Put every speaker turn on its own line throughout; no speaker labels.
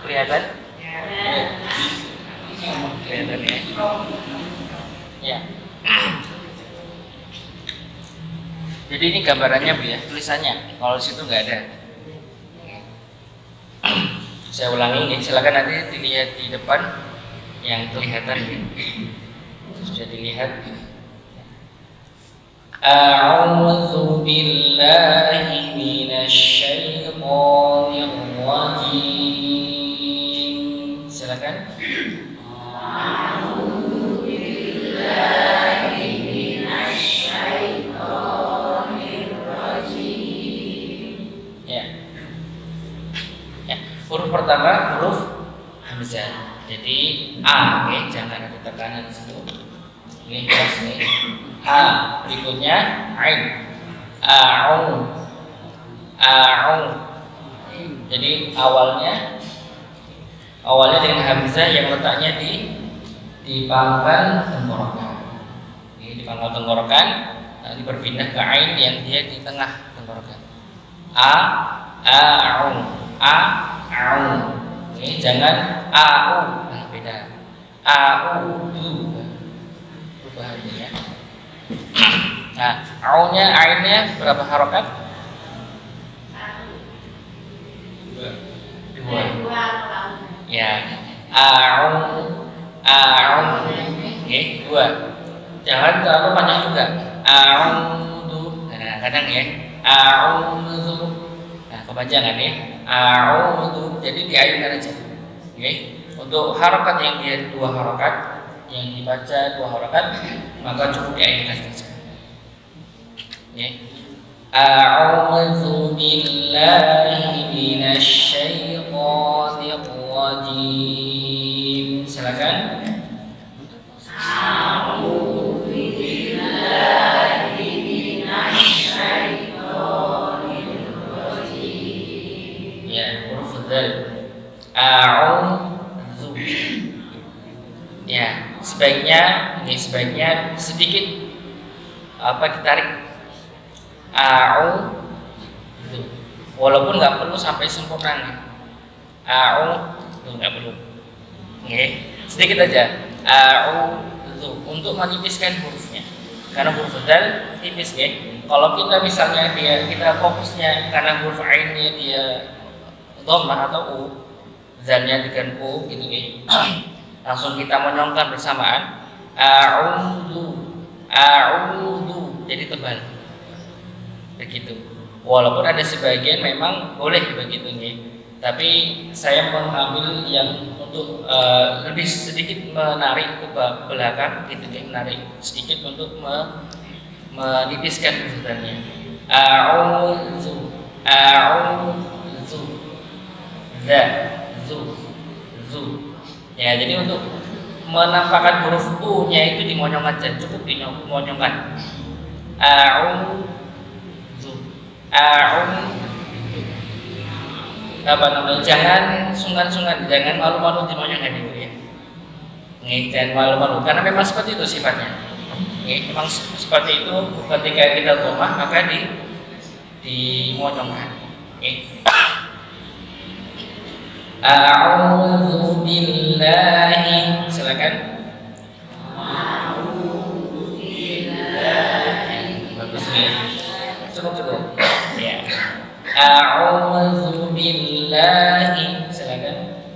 Kelihatan? Kelihatan ya? Ya. Jadi ini gambarannya Bu ya, tulisannya. Kalau di situ nggak ada. Saya ulangi nih, silakan nanti dilihat di depan yang kelihatan. Sudah dilihat. A'udzu billahi minasy syaithanir rajim. Silakan. A'udzu billahi minasy syaithanir rajim. Ya. Huruf pertama huruf hamzah. Jadi A, oke, jangan ada tekanan di situ. Ini jelas nih. A, berikutnya ain. A'u. Jadi awalnya dengan hamzah yang letaknya di pangkal tenggorokan. Ini di pangkal tenggorokan, nanti berpindah ke ain yang dia di tengah tenggorokan. A'u. Ini jangan au, nah beda. A'udzu. Perubahannya ya. Nah, au-nya, ainnya berapa harokat? Dua. Ya. A'u. Oke, dua. Jangan terlalu panjang juga. A'udzu. Nah, kadang ya. A'udzu. Nah, kepanjangan ya. A'udzu. Jadi diayunkan aja. Oke. Untuk harokat yang dia dua harokat, yang dibaca dua harokat, maka cukup diayunkan saja. Oke. A'udzu billahi minasy syaithanir rajim. Silakan. A'udzu billahi minasy syaithanir rajim. Ya, huruf dzal. A'udzu. Ya, sebaiknya sedikit ditarik. A'udzu. Walaupun nggak perlu sampai sempurna. A'udzu nggak perlu. Oke, sedikit aja. A'udzu untuk menipiskan hurufnya. Karena huruf dzal tipis ya. Kalau kita misalnya kita fokusnya karena huruf ainnya dia dhammah atau u, zalnya dengan u gitu ya. Langsung kita menyongkan bersamaan. A'udzu. Jadi tebal. Begitu. Walaupun ada sebagian memang boleh begitu nih. Tapi saya mengambil yang untuk lebih sedikit menarik ke belakang gitu ya, menarik sedikit untuk menipiskan urutannya. A'udzu. Zu. Ya, jadi untuk menampakkan huruf u-nya itu dimonyong aja, cukup dimonyongkan. Jangan sungkan-sungkan, jangan malu-malu dimonyongkan itu ya. Jangan malu-malu karena memang seperti itu sifatnya. Memang seperti itu ketika kita dhammah maka dimonyongkan. A'udzu billahi. Silakan. A'udzu billahi. Bagus ya. Cukup. Ya. A'udzu billahi. Silakan.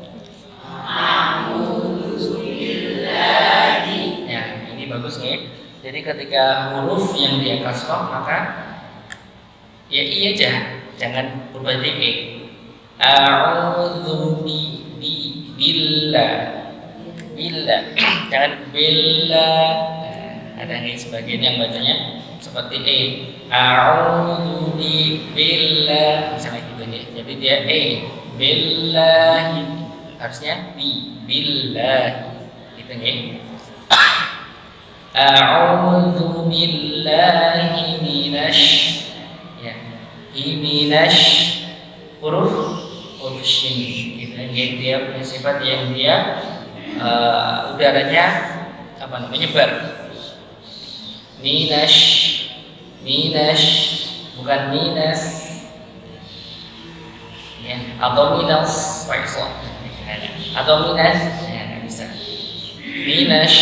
A'udzu billahi. Ya, ini bagus ya. Jadi ketika huruf yang dia kasroh maka ya iya aja, jangan berubah jadi A'udzu billah. Jangan billah. Ada yang sebagian yang bacanya seperti A'udzu billah misalnya gitu ya. Jadi dia billahi. harusnya billahi. Gitu nggih. A'udzu billahi ya. Huruf shin. Gitu nggih, dia punya sifat yang dia udaranya menyebar. Minash bukan minas ya, atau minas atau minas ya, nggak bisa. Minash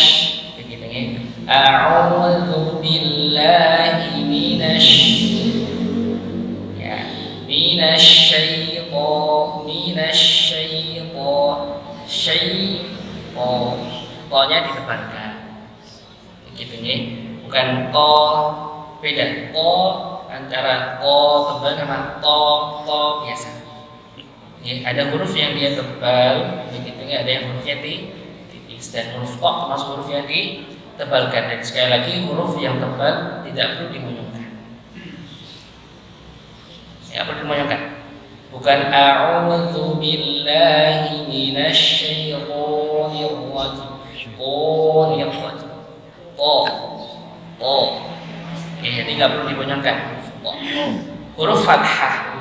begitu ya. A'udzu billahi ya, to-nya ditebalkan. Begitu ya. Bukan to, beda. To antara to tebal sama to biasa. Ya, ada huruf yang dia tebal, begitu ya, ada yang hurufnya tipis, dan huruf to termasuk huruf yang ditebalkan. Dan sekali lagi huruf yang tebal tidak perlu dimonyongkan. Ya, perlu dimonyongkan. Bukan a'udzu billahi minasyaitonir rajim. Jadi nggak perlu dibonyongkan. Huruf fathah,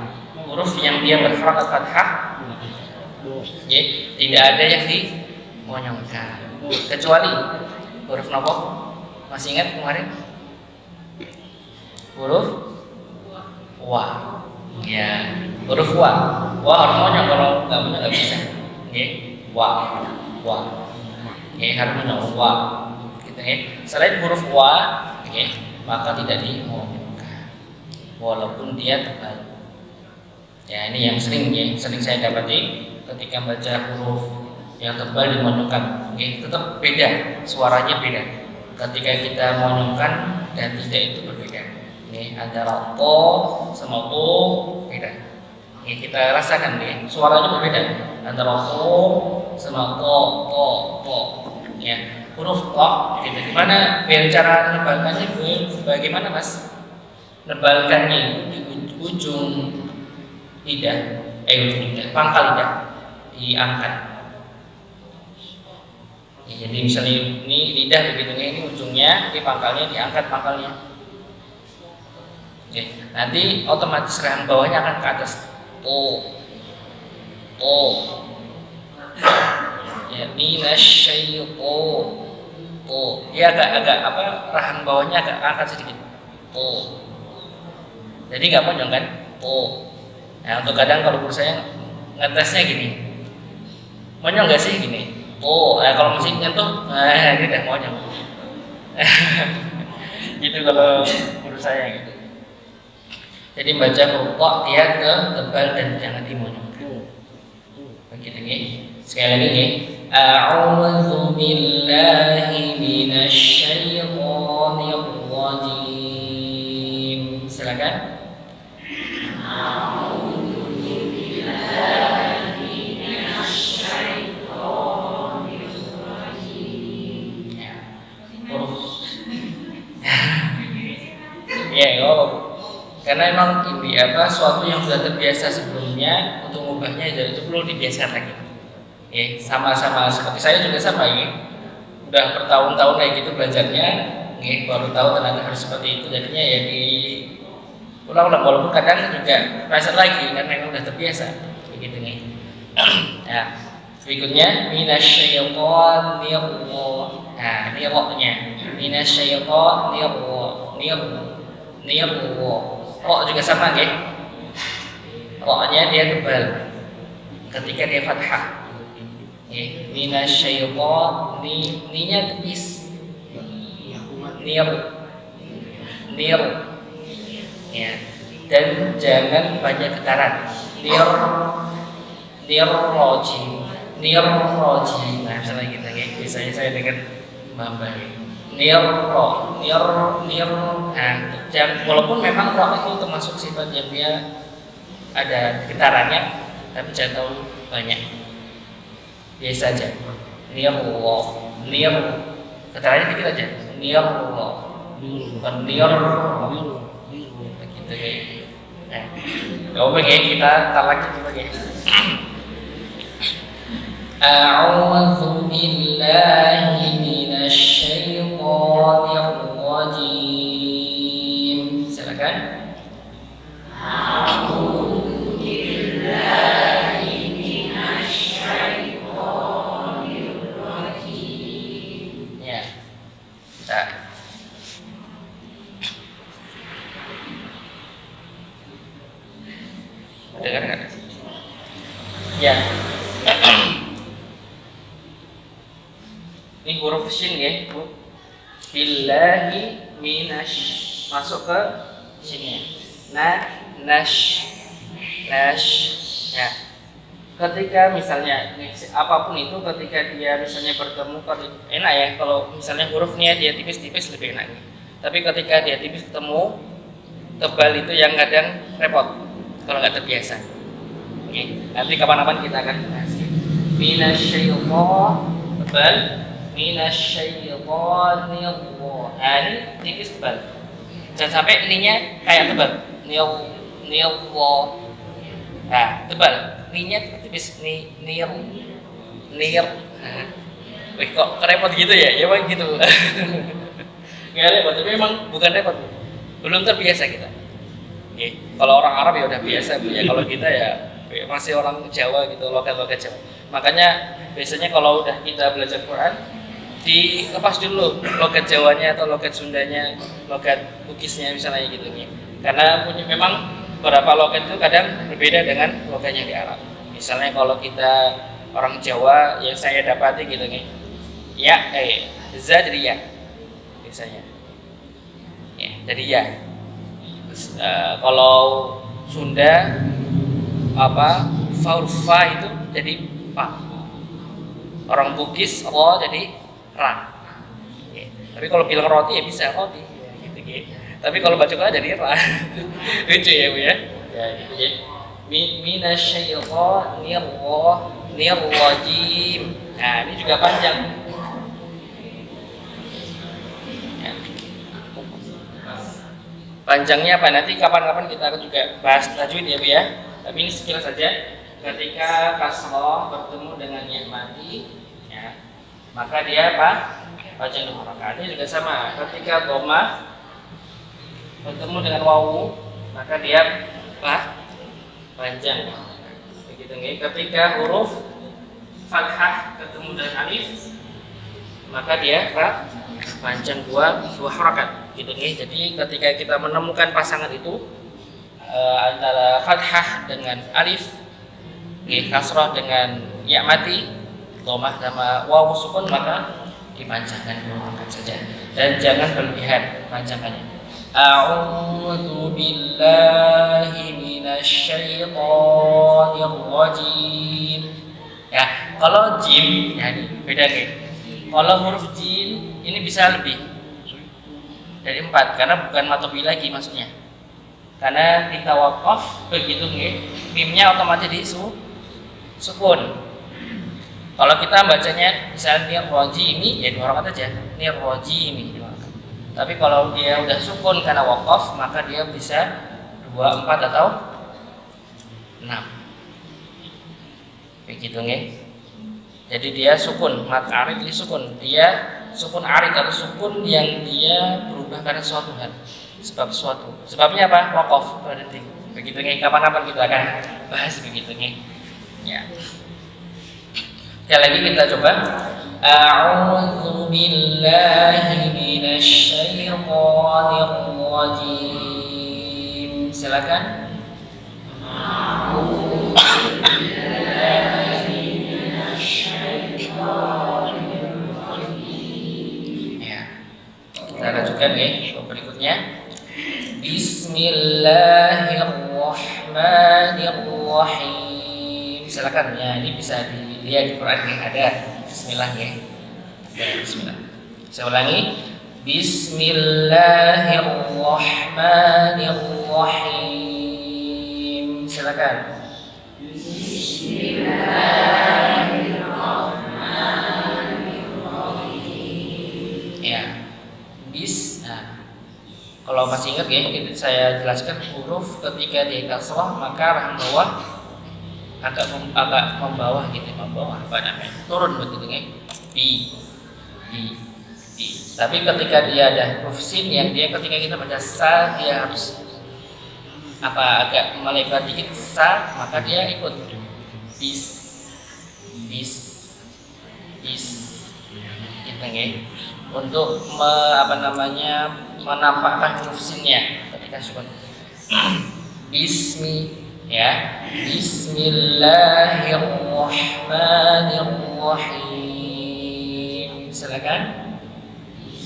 huruf yang dia berharakat fathah, ya, tidak ada yang dibonyongkan. Kecuali huruf nopo. Masih ingat kemarin? Huruf wa. Ya, huruf wa. Wa harus monyong, kalau nggak monyong nggak bisa. Ya, wa. Ya, harus monyong wa. Gitu ya. Selain huruf wa, ya, maka tidak dimonyongkan walaupun dia tebal. Ya, ini yang sering saya dapati ketika baca huruf yang tebal dimonyongkan. Oke, tetap beda, suaranya beda. Ketika kita monyongkan dan tidak itu berbeda. Nih, antara to sama to beda. Nih, kita rasakan nih, suaranya berbeda antara to sama to. Ya, huruf to gitu. Gimana biar cara nebalkannya bagaimana, Mas? Nebalkannya di ujung lidah, pangkal lidah diangkat. Ya, jadi misalnya ini lidah begitu, ini ujungnya, ini pangkalnya diangkat pangkalnya. Oke, nanti otomatis rahang bawahnya akan ke atas. Ya, minasyaiton. Dia agak rahang bawahnya agak angkat sedikit. Jadi nggak monyong kan? Nah, untuk kadang kalau guru saya ngetesnya gini, monyong nggak sih gini? Nah, kalau masih nyentuh, ini udah monyong. Gitu kalau guru saya gitu. Jadi baca huruf dia tebal dan jangan dimonyongkan. Begitu nih. Sekali lagi nih. A'udzu billahi minasyaitonir rajim. Silakan. Ya, karena memang ini suatu yang sudah terbiasa sebelumnya, untuk mengubahnya itu perlu dibiasakan lagi. Ya, sama-sama seperti saya juga sama ya. Udah bertahun-tahun kayak gitu belajarnya, ya, baru tahu ternyata harus seperti itu. Jadinya ya di ulang-ulang, walaupun kadang juga belajar lagi karena memang udah terbiasa. Begitu nih. Ya, berikutnya minasyaitonir rajim. Nah, ini roknya. Minasyaitonir Rok juga sama ya. Roknya dia tebal ketika dia fathah. Minasyaiton, ni-nya tipis. Nir. Ya. Dan jangan banyak getaran. Rojim. Nah, misalnya gitu ya. Biasanya saya dengan Mbak. Walaupun memang roh itu termasuk sifat yang dia ada getarannya, tapi jangan terlalu banyak. Biasa aja. Getarannya dikit aja. Bukan begitu ya. Nah, kita tar lagi coba ya. A'udzu billahi minasy syaithanir rajim. Silakan. A'udzu billahi minasy syaithanir rajim. Ya. Bisa. Dengar enggak? Ya. Ini huruf shin ya, Bu. Billahi minasy, masuk ke sini. Nash. Ya. Ketika misalnya apapun itu, ketika dia misalnya bertemu, enak ya kalau misalnya hurufnya dia tipis-tipis lebih enak. Tapi ketika dia tipis ketemu tebal itu yang kadang repot kalau nggak terbiasa. Oke, nanti kapan-kapan kita akan bahas. Minasyaitonir tebal, minasyaitonir ini tipis tebal. Jangan sampai ininya kayak tebal. Nil. Nah, tebal. Ininya tipis nir. Wih, kok repot gitu ya? Ya emang gitu. Nggak repot, tapi memang bukan repot. Belum terbiasa kita. Oke, kalau orang Arab ya udah biasa, Bu. Ya kalau kita ya masih orang Jawa gitu, logat-logat Jawa. Makanya biasanya kalau udah kita belajar Quran, dilepas dulu logat Jawanya atau logat Sundanya, logat Bugisnya misalnya gitu nih. Karena memang beberapa logat itu kadang berbeda dengan logatnya di Arab. Misalnya kalau kita orang Jawa yang saya dapati gitu nih, ya, za jadi ya biasanya. Ya, jadi ya. Kalau Sunda fa itu jadi pa. Orang Bugis jadi ra. Ya. Tapi kalau bilang roti ya bisa roti ya, gitu. Tapi kalau baca Quran jadi ra. Lucu ya, Bu ya. Ya gitu ya. Minasyaitonir rajim. Nah, ini juga panjang. Ya. Panjangnya apa? Nanti kapan-kapan kita akan juga bahas tajwid ya, Bu ya. Tapi ini sekilas saja. Ketika kasroh bertemu dengan mati, ya, maka dia apa? Panjang dua rakaat. Ini juga sama. Ketika dhammah bertemu dengan wawu, maka dia apa? Panjang. Begitu nih. Ketika huruf fathah bertemu dengan alif, maka dia apa? Panjang dua rakaat. Gitu nih. Jadi ketika kita menemukan pasangan itu antara fathah dengan alif, kasrah dengan ya mati, dhammah sama wawu sukun, maka dipanjangkan saja dan jangan berlebihan panjangannya. A'udzu billahi minasy syaithanir rajim. Ya, kalau jim ya ini beda nih. Kalau huruf jim ini bisa lebih dari 4 karena bukan matobi lagi maksudnya. Karena kita wakaf begitu nih, mimnya otomatis sukun. Kalau kita bacanya misalnya nirrojimi ya 2 rakaat aja, nirrojimi 2 rakaat. Tapi kalau dia udah sukun karena wakaf, maka dia bisa 2, 4 atau 6. Begitu nih. Jadi dia sukun, mat arid li sukun. Dia sukun arid atau sukun yang dia berubah karena suatu hal. Sebab sesuatu. Sebabnya apa? Wakaf berarti. Begitu nih. Kapan-kapan kita akan bahas begitu nih. Ya. Sekali lagi kita coba. A'udzu billahi minasy syaithanir rajim. Silakan. A'udzu billahi minasy syaithanir rajim. Ya. Kita lanjutkan nih berikutnya. Bismillahirrahmanirrahim. Silakan ya, ini bisa dilihat di Quran yang ada. Bismillah ya. Bismillah. Saya ulangi. Bismillahirrahmanirrahim. Silakan. Bismillahirrahmanirrahim. Ya. Kalau masih ingat ya, saya jelaskan huruf ketika dia kasrah maka rahang bawah agak membawah gitu, membawah apa namanya, turun begitu kan, bi, bi. Tapi ketika dia ada huruf sin yang dia ketika kita baca sa dia harus agak melebar dikit sa, maka dia ikut bis, bis, bis, gitu kan, untuk menampakkan huruf sinnya ketika sukun. Bismillahirrahmanirrahim. Silakan.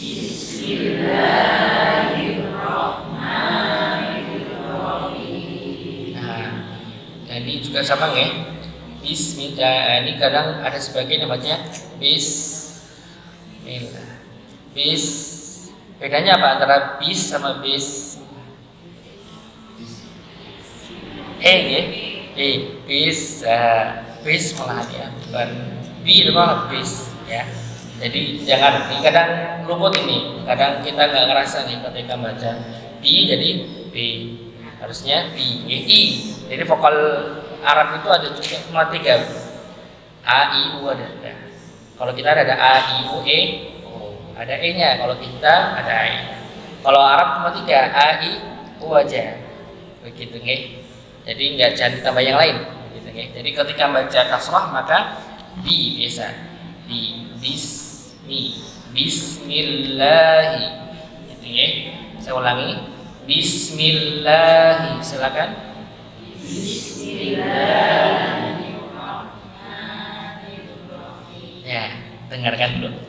Bismillahirrahmanirrahim. Nah, jadi juga sama ya. Bismillah. Ini kadang ada sebagian yang baca bismillah. Bis. Bedanya apa antara bis sama bis? Ya. Bis. Bis malahan ya. Bukan bi malah bis ya. Jadi jangan kadang luput ini. Kadang kita nggak ngerasa nih ketika baca bi jadi b. Harusnya bi, i. Jadi vokal Arab itu ada cuma 3. A, I, U ada. Kalau kita ada A, I, U, E, ada E-nya. Kalau kita ada E. Kalau Arab cuma 3, A, I, U aja. Begitu nggih. Jadi jangan ditambah yang lain. Gitu nggih. Jadi ketika baca kasrah maka bi biasa. Bismillahi. Gitu nggih. Saya ulangi. Bismillahi. Silakan. Bismillahirrahmanirrahim. Ya, dengarkan dulu.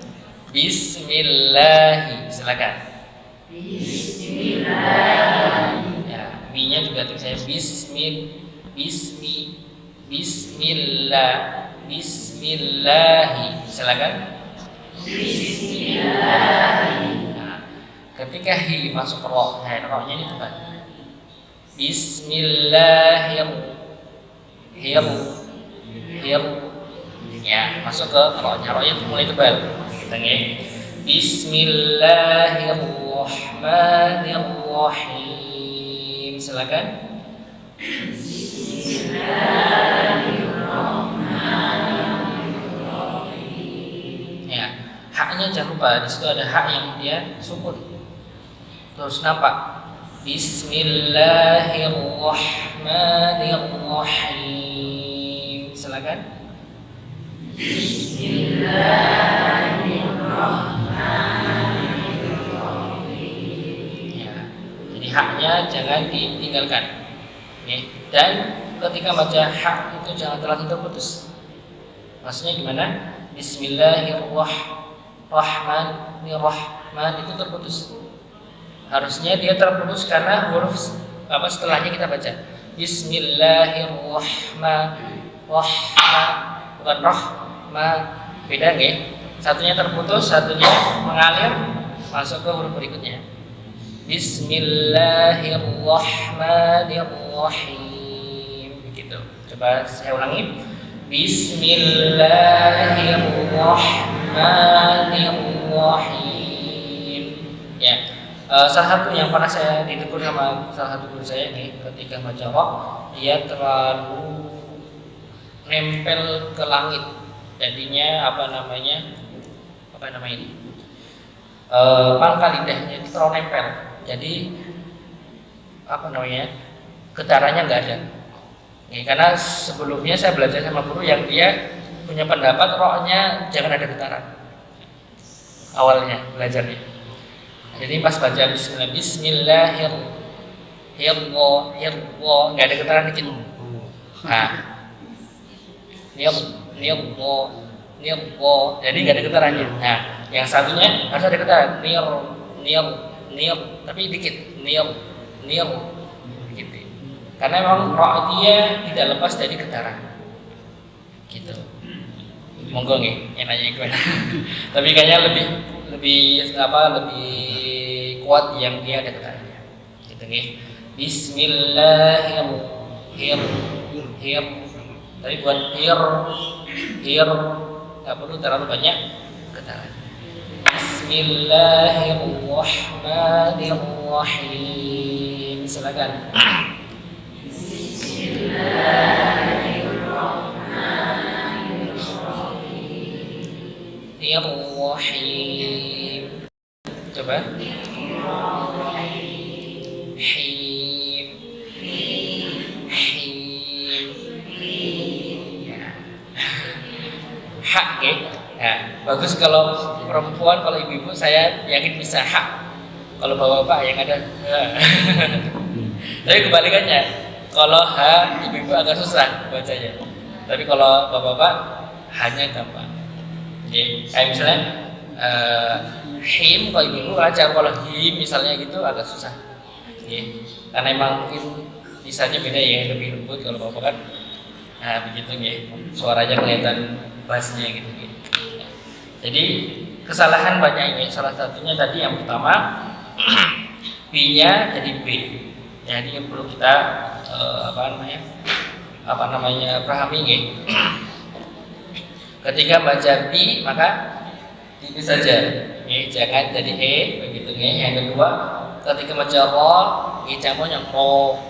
Bismillahi. Silakan. Bismillah. Ya, mi-nya juga tuh saya Bismillahi. Silakan. Bismillahi. Nah, ketika hi masuk ke roh, rohnya ini tebal. Bismillahirrahmanirrahim. Ya, masuk ke rohnya mulai tebal. Kita nggih. Bismillahirrahmanirrahim. Silakan. Bismillahirrahmanirrahim. Ya, haknya jangan lupa di situ ada hak yang dia sukun. Terus nampak. Bismillahirrahmanirrahim. Silakan. Bismillahirrahmanirrahim. Ya, jadi haknya jangan ditinggalkan. Oke. Dan ketika baca hak itu jangan terlalu terputus. Maksudnya gimana? Bismillahirrahmanirrahim itu terputus. Harusnya dia terputus karena huruf setelahnya kita baca. Bismillahirrahmanirrahim. Bukan rahma, beda nggih? Satunya terputus, satunya mengalir masuk ke huruf berikutnya. Bismillahirrahmanirrahim. Begitu. Coba saya ulangi. Bismillahirrahmanirrahim. Ya. Salah satu yang pernah saya ditegur sama salah satu guru saya nih ketika baca roh, dia terlalu nempel ke langit, jadinya pangkal lidahnya itu terlalu nempel, jadi getarannya nggak ada. Karena sebelumnya saya belajar sama guru yang dia punya pendapat rohnya jangan ada getaran awalnya belajarnya. Jadi pas baca Bismillahirrahmanirrahim nggak ada getaran dikit. Nah, nirbo, jadi nggak ada getarannya. Nah, yang satunya harus ada getaran, nir, tapi dikit, nir, gitu. Karena memang roh dia tidak lepas dari getaran, gitu. Monggo nih, yang nanya gimana? Tapi kayaknya lebih kuat yang dia ada getarannya, gitu nih. Bismillahirrahmanirrahim. Tapi buat hir nggak perlu terlalu banyak getaran. Bismillahirrahmanirrahim. Silakan. Bismillahirrahmanirrahim. Bismillahirrahmanirrahim. Coba. Him. Ya. Hak, okay? Nah, bagus kalau perempuan, kalau ibu-ibu saya yakin bisa hak. Kalau bapak-bapak yang ada tapi kebalikannya, kalau ha ibu-ibu agak susah bacanya. Tapi kalau bapak-bapak hanya gampang. Oke, kayak misalnya him kalau ibu-ibu lancar, kalau him misalnya gitu agak susah. Oke, karena emang mungkin bisanya beda ya, lebih lembut kalau bapak kan. Nah begitu ya, suaranya kelihatan bassnya gitu. Jadi kesalahan banyak ini. Salah satunya tadi yang pertama B-nya jadi B. Jadi yang perlu kita pahami ya. Ketika baca B maka tipis saja. Jangan jadi E begitu ya. Yang kedua, ketika baca ro, jamunya ro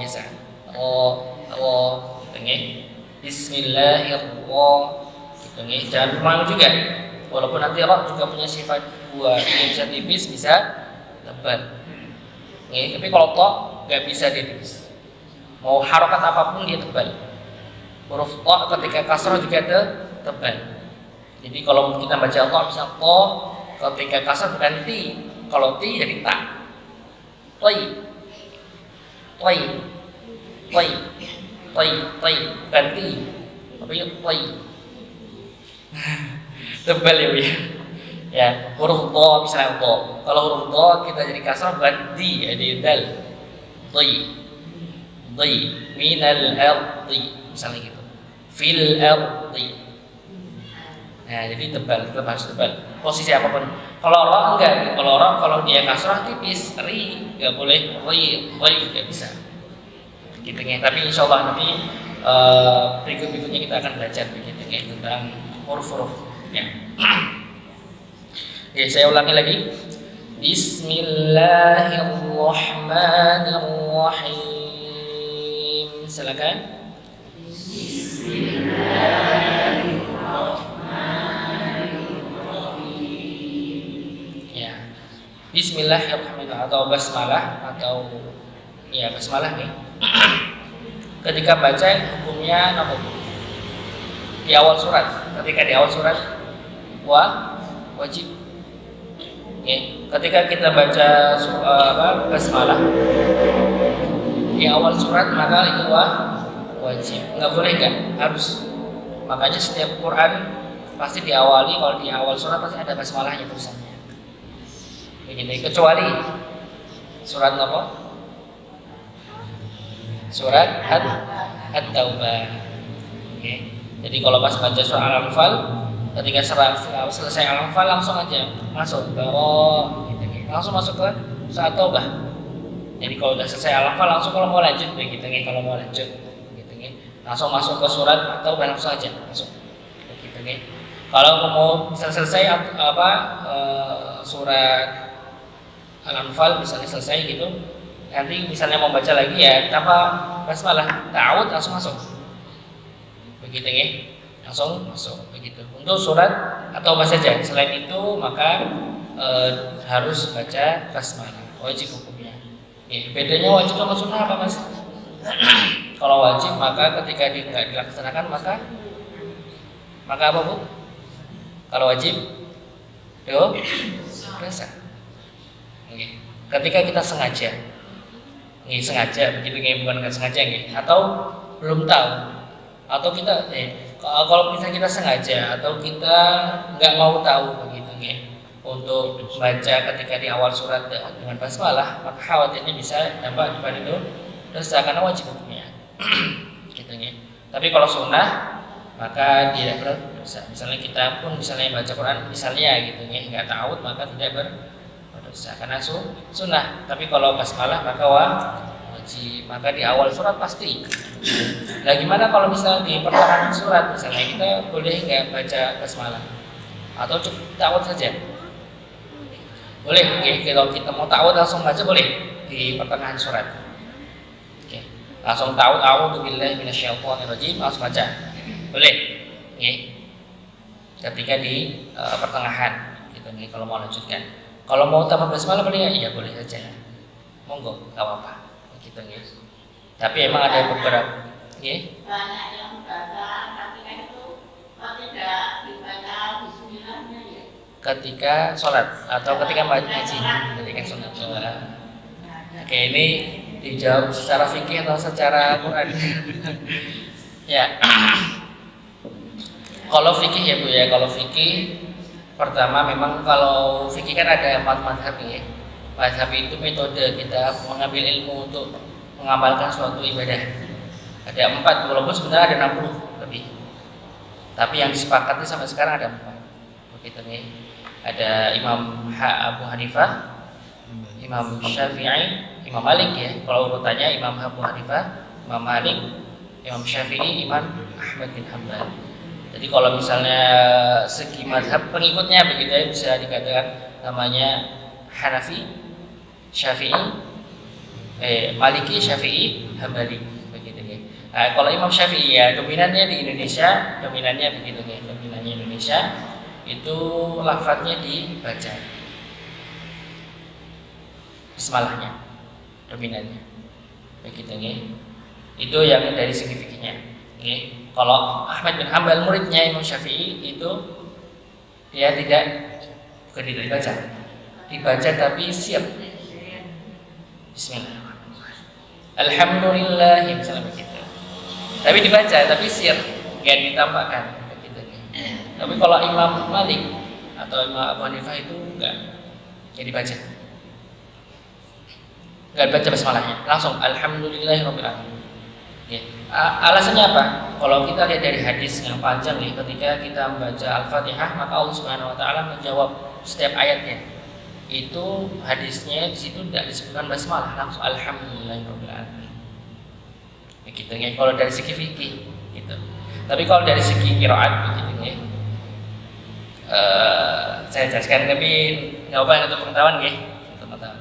biasa. Ro gitu ya. Bismillahirrahmanirrahim. Jangan malu juga, walaupun nanti roh juga punya sifat dua, yang bisa tipis bisa tebal. Tapi kalau toh nggak bisa dia tipis. Mau harokat apapun dia tebal. Huruf toh ketika kasrah juga tebal. Jadi kalau kita baca toh bisa toh, ketika kasrah bukan ti, kalau ti jadi ta. Toi, bukan ti, tapi toi. Tebal ya Bu ya. Huruf dha misalnya dha. Kalau huruf dha kita jadi kasrah bukan di, jadi dal. Dhi minal ardi misalnya gitu. Fil ardi. Nah, jadi tebal, tetap harus tebal. Posisi apapun. Kalau ra enggak, kalau dia kasrah tipis, ri enggak boleh, ri enggak bisa. Gitu ya. Tapi insyaallah nanti berikutnya kita akan belajar begitu ya tentang huruf-huruf ya. Oke, saya ulangi lagi. Bismillahirrahmanirrahim. Silakan. Bismillahirrahmanirrahim. Ya. Bismillahirrahmanirrahim atau basmalah atau ya basmalah nih. Ketika baca hukumnya apa? Di awal surat. Ketika di awal surat wajib. Ketika kita baca basmalah di awal surat maka itu wajib. Enggak boleh enggak, harus. Makanya setiap Quran pasti diawali, kalau di awal surat pasti ada basmalahnya tulisannya. Begitu, kecuali surat apa? Surat At-Taubah. Jadi kalau pas baca surah Al-Anfal, ketika selesai Al-Anfal langsung aja masuk langsung masuk ke surah Taubah. Jadi kalau udah selesai Al-Anfal langsung kalau mau lanjut kalau mau lanjut langsung masuk ke surat Taubah langsung aja masuk. Kalau mau selesai surat Al-Anfal misalnya selesai gitu, nanti misalnya mau baca lagi ya tanpa basmalah, ta'awud langsung masuk. Begitu ya. Langsung masuk begitu. Untuk surat atau bahasa saja. Selain itu maka harus baca basmalah. Wajib hukumnya. Bedanya wajib sama sunnah apa Mas? Kalau wajib maka ketika tidak dilaksanakan maka apa Bu? Kalau wajib dosa. Ketika kita sengaja begitu bukan sengaja atau belum tahu, atau kita kalau misalnya kita sengaja atau kita nggak mau tahu begitu untuk baca ketika di awal surat dengan basmalah, maka khawatirnya bisa dampak daripada itu dosa karena wajib hukumnya. Gitu Tapi kalau sunnah maka tidak berdosa. Misalnya kita pun baca Quran misalnya nggak tahu maka tidak berdosa karena sunnah. Tapi kalau basmalah maka wajib. Maka di awal surat pasti. Nah gimana kalau misalnya di pertengahan surat misalnya kita boleh nggak baca basmalah atau cukup ta'awudz saja? Boleh. Kalau kita mau ta'awudz langsung baca boleh di pertengahan surat. Langsung ta'awudz a'udzu billahi minasyaitonir rajim langsung baca. Boleh. ketika di pertengahan gitu nih kalau mau lanjutkan. Kalau mau tambah basmalah boleh ya boleh saja. Monggo, enggak apa-apa. Gitu nih. Tapi emang ada beberapa nggih.
Banyak yang baca tapi kan itu tidak dibaca bismillahnya ya.
Ketika sholat atau ketika ngaji, ketika sholat. Oke, ini dijawab secara fikih atau secara Quran? Ya. Kalau fikih ya Bu ya, kalau fikih pertama memang kalau fikih kan ada 4 mazhab ya. Mazhab itu metode kita mengambil ilmu untuk mengamalkan suatu ibadah. Ada 4, walaupun sebenarnya ada 60 lebih. Tapi yang disepakati sampai sekarang ada 4. Begitu nih. Ada Imam Abu Hanifah, Imam Syafi'i, Imam Malik ya. Kalau urutannya Imam Abu Hanifah, Imam Malik, Imam Syafi'i, Imam Ahmad bin Hanbal. Jadi kalau misalnya segi mazhab pengikutnya begitu ya bisa dikatakan namanya Hanafi, Syafi'i, Maliki, Syafi'i, Hambali begitu ya. Nah, kalau Imam Syafi'i ya dominannya di Indonesia, dominannya begitu ya. Dominannya Indonesia itu lafadznya dibaca. Bismillahnya dominannya begitu ya. Itu yang dari segi fikihnya. Okay. Kalau Ahmad bin Hanbal muridnya Imam Syafi'i itu dia bukan tidak dibaca tapi sir. Bismillahirrahmanirrahim. Alhamdulillah misalnya begitu. Tapi dibaca tapi sir, enggak ditampakkan begitu. Tapi kalau Imam Malik atau Imam Abu Hanifah itu enggak dibaca. Enggak baca basmalahnya, langsung alhamdulillahirabbil alamin. Ya. Alasannya apa? Kalau kita lihat dari hadis yang panjang nih, ketika kita membaca Al-Fatihah, maka Allah Subhanahu wa taala menjawab setiap ayatnya. Itu hadisnya di situ tidak disebutkan basmalah, langsung alhamdulillahirabbil alamin. Begitu ya kalau dari segi fikih gitu. Tapi kalau dari segi qiraat begitu ya. Saya jelaskan tapi enggak apa untuk pengetahuan nggih, teman-teman.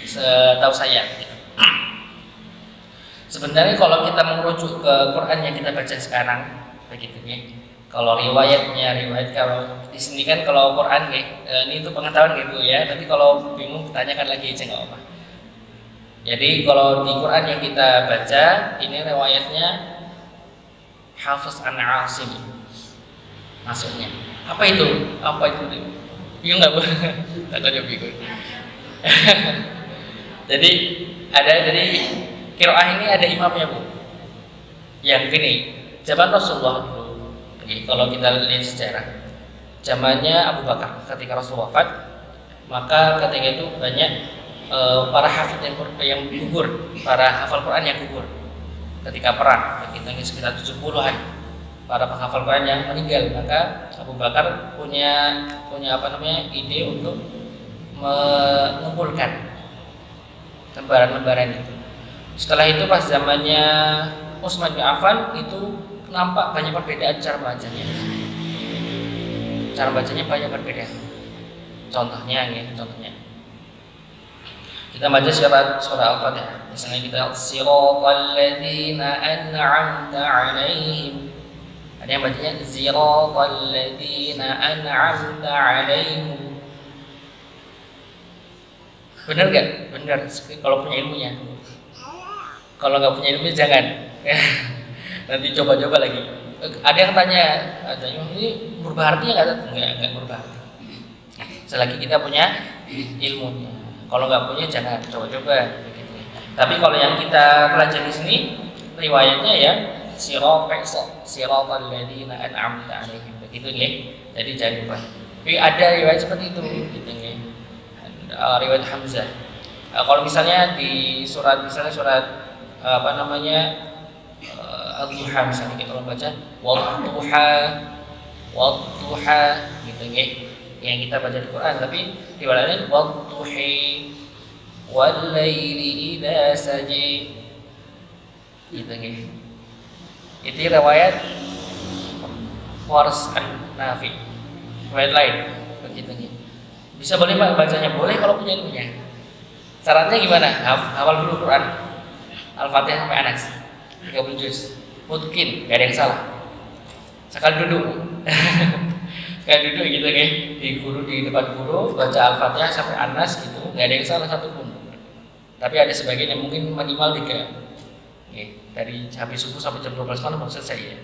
Setahu saya gitu. Sebenarnya kalau kita merujuk ke Quran yang kita baca sekarang begitu ya. Kalau riwayat kalau di sini kan kalau Quran ini itu pengetahuan gitu ya. Nanti kalau bingung tanyakan lagi aja enggak apa. Jadi kalau di Quran yang kita baca ini riwayatnya Hafiz an Asim. Maksudnya apa itu? Apa itu? Bingung enggak Bu? Takutnya bingung. Jadi ada dari qiraah ini ada imamnya Bu. Yang gini, zaman Rasulullah dulu. Kalau kita lihat sejarah, zamannya Abu Bakar ketika Rasul wafat, maka ketika itu banyak para hafid yang gugur, para hafal Quran yang gugur ketika perang. Kita sekitar 70-an para penghafal Quran yang meninggal. Maka Abu Bakar punya ide untuk mengumpulkan lembaran-lembaran itu. Setelah itu pas zamannya Utsman bin Affan itu nampak banyak perbedaan cara bacanya. Cara bacanya banyak berbeda. Contohnya kita baca surah Al-Fatihah. Misalnya kita siratal ladzina an'amta 'alaihim. Ada yang bacanya siratal ladzina an'amta 'alaihim. Benar enggak? Benar kalau punya ilmunya. Kalau nggak punya ilmu jangan. Nanti coba-coba lagi. Ada yang tanya, ini berubah artinya nggak berubah arti. Selagi kita punya ilmunya. Kalau nggak punya jangan coba-coba. Begitu. Tapi kalau yang kita pelajari di sini riwayatnya ya siratal ladzina an'amta 'alaihim begitu ya. Jadi jangan lupa. Tapi ada riwayat seperti itu gitu ya. Riwayat Hamzah. Kalau misalnya di surat Al-Duha misalnya kita baca Wadduha gitu ya. Yang kita baca di Quran tapi riwayatnya Wadduhi wal laili idza saji gitu ya. Itu riwayat Wars an-Nafi. Riwayat lain begitu ya. Bisa boleh bacanya boleh kalau punya ilmunya. Syaratnya gimana? Hafal dulu Quran Al-Fatihah sampai Anas 30 juz. Mungkin gak ada yang salah. Sekali duduk kayak duduk gitu kan, di depan guru baca Al-Fatihah sampai Anas gitu, nggak ada yang salah satupun. Tapi ada sebagian yang mungkin minimal 3. Dari habis subuh sampai jam 12 malam baru selesai ya.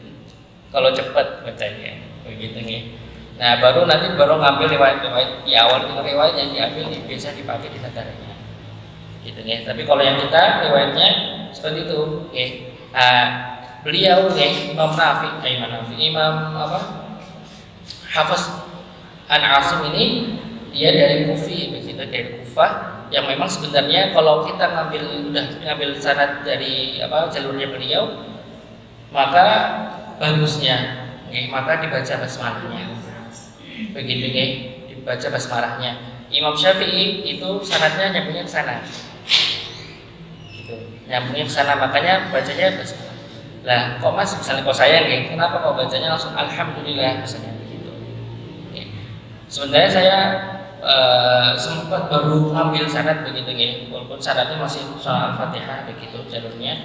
Kalau cepat bacanya, begitu nih. Nah nanti baru ngambil riwayat di awal itu riwayat yang diambil biasa dipakai di tadariknya, gitu nih. Tapi kalau yang kita riwayatnya seperti itu, beliau nih Imam Hafiz An Asim ini dia dari Kufi, begitu dari Kufah. Yang memang sebenarnya kalau kita ngambil sanad dari jalurnya beliau, maka bagusnya maka dibaca basmalahnya, begitu nih, dibaca basmalahnya. Imam Syafi'i itu sanadnya nyambungnya ke sana, gitu, nyambungnya ke sana, makanya bacanya basmalah. Lah kok mas misalnya kok saya kenapa kok bacanya langsung alhamdulillah misalnya gitu. Sebenarnya saya sempat baru ngambil sanad begitu ya, walaupun sanadnya masih soal Al-Fatihah begitu jalurnya.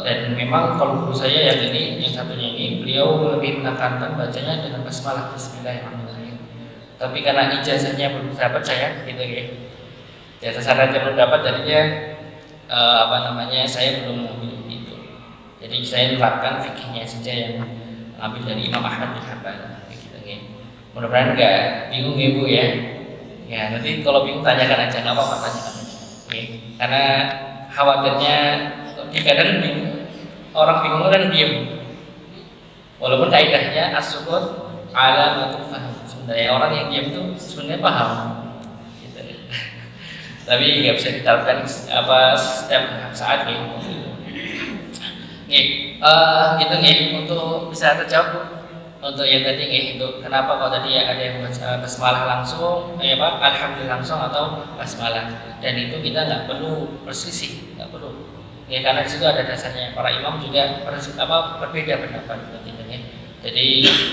Dan memang kalau guru saya yang satunya ini, beliau lebih menekankan bacanya dengan basmalah, bismillahirrahmanirrahim. Tapi karena ijazahnya belum dapat saya gitu ya, ijazah sanadnya belum dapat, jadinya saya belum ngambil itu. Jadi saya menerapkan fikihnya saja yang ambil dari Imam Ahmad bin Hanbal. Mudah-mudahan nggak bingung ya Bu ya. Ya nanti kalau bingung tanyakan aja, nggak apa-apa, tanyakan aja. Karena khawatirnya kadang orang bingung kan diem. Walaupun kaidahnya as-sukut alamatul faham. Sebenarnya orang yang diam itu sebenarnya paham. Gitu. Tapi nggak bisa diterapkan setiap saat gitu. Gitu untuk bisa terjawab. Untuk yang tadi itu kenapa kok tadi ada yang baca basmalah langsung, alhamdulillah langsung atau basmalah, dan itu kita nggak perlu berselisih, nggak perlu, karena di situ ada dasarnya. Para imam juga berbeda pendapat, gitu, jadi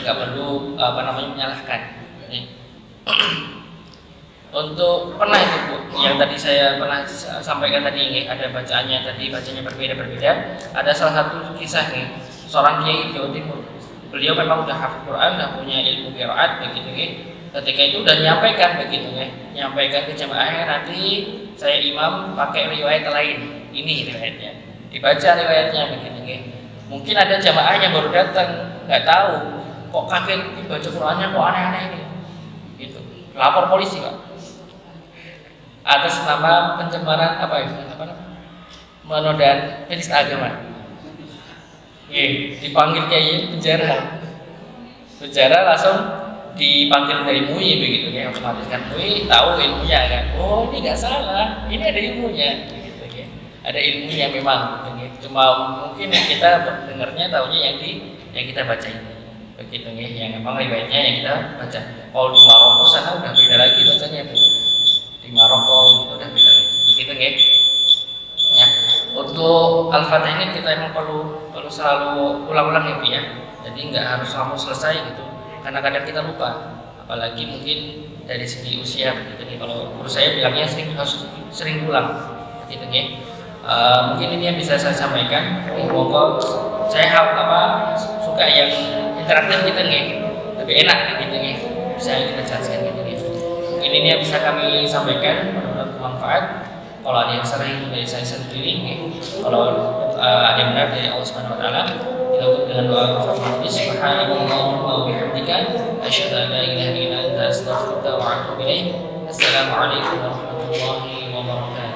nggak perlu menyalahkan. Untuk pernah itu Bu, yang tadi saya pernah sampaikan tadi ada bacanya berbeda. Ada salah satu kisah seorang kiai di Jawa Timur. Beliau memang udah hafal Quran, udah punya ilmu qiraat begitu Ketika itu udah nyampaikan begitu nyampaikan ke jamaahnya, nanti saya imam pakai riwayat lain. Ini riwayatnya. Dibaca riwayatnya begitu Mungkin ada jamaah yang baru datang, nggak tahu, kok kaget dibaca Qurannya kok aneh-aneh ini. Gitu. Lapor polisi, Pak. Atas nama pencemaran menodaan penista agama. Dipanggil kiai penjara langsung dipanggil dari MUI begitu otomatis kan MUI tahu ilmunya kan, oh ini nggak salah, ini ada ilmunya gitu ada ilmunya memang gitu. Cuma mungkin kita dengarnya tahunya yang kita baca ini begitu yang memang riwayatnya yang kita baca. Kalau di Maroko sana udah beda lagi bacanya Bu, di Maroko udah beda lagi begitu ya. Untuk Al-Fatihah ini kita emang perlu selalu ulang-ulang ya. Jadi nggak harus langsung selesai gitu. Karena kadang kita lupa. Apalagi mungkin dari segi usia begitu Kalau menurut saya bilangnya harus sering ulang begitu mungkin ini yang bisa saya sampaikan. Semoga saya suka yang interaktif gitu lebih enak gitu bisa kita jelaskan gitu Mungkin ini yang bisa kami sampaikan, mudah-mudahan bermanfaat. Kalau ada yang salah itu dari saya sendiri, kalau ada yang benar dari Allah Subhanahu Wa Taala, kita tutup dengan doa kafaratul majlis. Subhanallahumma wa bihamdika, asyhadu an la ilaha illa anta, astaghfiruka wa atubu ilaik. Assalamualaikum warahmatullahi wabarakatuh.